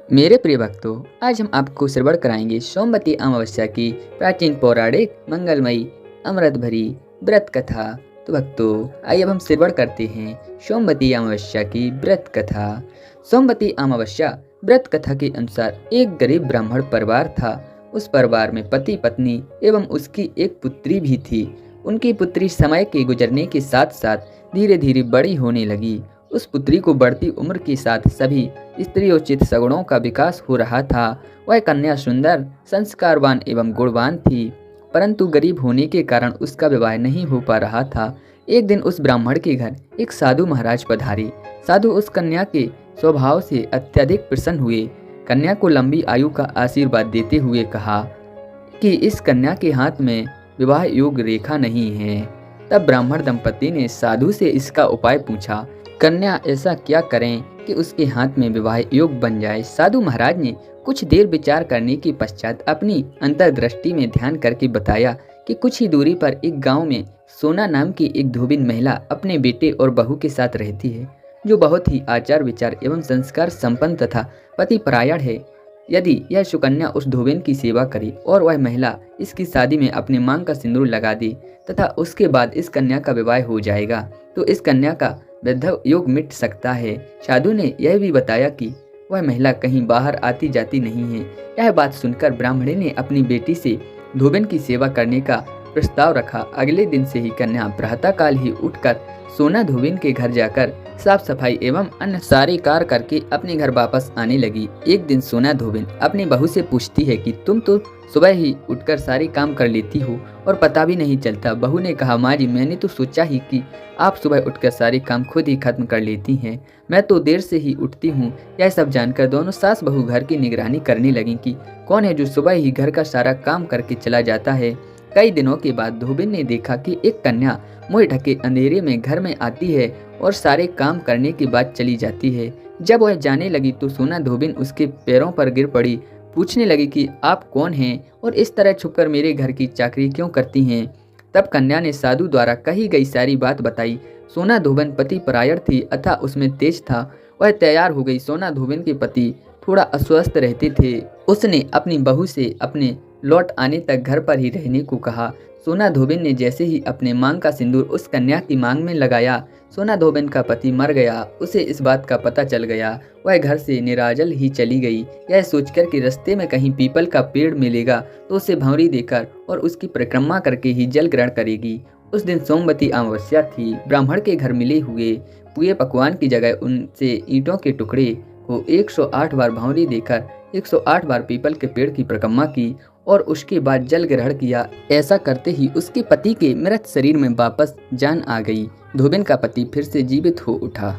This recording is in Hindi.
मेरे प्रिय भक्तों, आज हम आपको श्रवण कराएंगे सोमवती अमावस्या की प्राचीन पौराणिक मंगलमयी अमृत भरी व्रत कथा। तो भक्तों, आइए अब हम श्रवण करते हैं सोमवती अमावस्या की व्रत कथा। सोमवती अमावस्या व्रत कथा के अनुसार एक गरीब ब्राह्मण परिवार था। उस परिवार में पति पत्नी एवं उसकी एक पुत्री भी थी। उनकी पुत्री समय के गुजरने के साथ साथ धीरे धीरे बड़ी होने लगी। उस पुत्री को बढ़ती उम्र के साथ सभी स्त्रियोचित सगुणों का विकास हो रहा था। वह कन्या सुंदर, संस्कारवान एवं गुणवान थी, परंतु गरीब होने के कारण उसका विवाह नहीं हो पा रहा था। एक दिन उस ब्राह्मण के घर एक साधु महाराज पधारे। साधु उस कन्या के स्वभाव से अत्यधिक प्रसन्न हुए। कन्या को लंबी आयु का आशीर्वाद देते हुए कहा कि इस कन्या के हाथ में विवाह योग रेखा नहीं है। तब ब्राह्मण दंपति ने साधु से इसका उपाय पूछा। कन्या ऐसा क्या करें कि उसके हाथ में विवाह योग बन जाए। साधु महाराज ने कुछ देर विचार करने के पश्चात अपनी अंतर्दृष्टि में ध्यान करके बताया कि कुछ ही दूरी पर एक गांव में सोना नाम की एक धोबिन महिला अपने बेटे और बहू के साथ रहती है, जो बहुत ही आचार विचार एवं संस्कार संपन्न तथा पतिपरायण है। यदि यह सुकन्या उस धोबिन की सेवा करे और वह महिला इसकी शादी में अपने मांग का सिंदूर लगा दे तथा उसके बाद इस कन्या का विवाह हो जाएगा, तो इस कन्या का वैधव योग मिट सकता है। साधु ने यह भी बताया कि वह महिला कहीं बाहर आती जाती नहीं है। यह बात सुनकर ब्राह्मणी ने अपनी बेटी से धोबिन की सेवा करने का प्रस्ताव रखा। अगले दिन से ही कन्या प्रातःकाल ही उठकर सोना धोबिन के घर जाकर साफ सफाई एवं अन्य सारे कार्य करके अपने घर वापस आने लगी। एक दिन सोना धोबिन अपनी बहू से पूछती है कि तुम तो सुबह ही उठकर सारे काम कर लेती हो और पता भी नहीं चलता। बहू ने कहा, माँ जी, मैंने तो सोचा ही कि आप सुबह उठकर सारे काम खुद ही खत्म कर लेती हैं। मैं तो देर से ही उठती हूँ। यह सब जानकर दोनों सास बहू घर की निगरानी करने लगी कि कौन है जो सुबह ही घर का सारा काम करके चला जाता है। कई दिनों के बाद धोबिन ने देखा कि एक कन्या मुँह ढके अंधेरे में घर में आती है और सारे काम करने के बाद चली जाती है। जब वह जाने लगी तो सोना धोबिन उसके पैरों पर गिर पड़ी। पूछने लगी कि आप कौन हैं और इस तरह छुपकर मेरे घर की चाकरी क्यों करती हैं। तब कन्या ने साधु द्वारा कही गई सारी बात बताई। सोना धोबिन पति परायण थी अतः उसमें तेज था। वह तैयार हो गई। सोना धोबिन के पति थोड़ा अस्वस्थ रहते थे। उसने अपनी बहू से अपने लौट आने तक घर पर ही रहने को कहा। सोना धोबिन ने जैसे ही अपने मांग का सिंदूर उस कन्या की मांग में लगाया, सोना धोबिन का पति मर गया। उसे इस बात का पता चल गया। वह घर से निराजल ही चली गई, यह सोचकर कि रास्ते में कहीं पीपल का पेड़ मिलेगा तो उसे भंवरी देकर और उसकी परिक्रमा करके ही जल ग्रहण करेगी। उस दिन सोमवती अमावस्या थी। ब्राह्मण के घर मिले हुए पुए पकवान की जगह उनसे ईंटों के टुकड़े को 108 बार भंवरी देकर 108 बार पीपल के पेड़ की परिक्रमा की और उसके बाद जल ग्रहण किया। ऐसा करते ही उसके पति के मृत शरीर में वापस जान आ गई। धोबिन का पति फिर से जीवित हो उठा।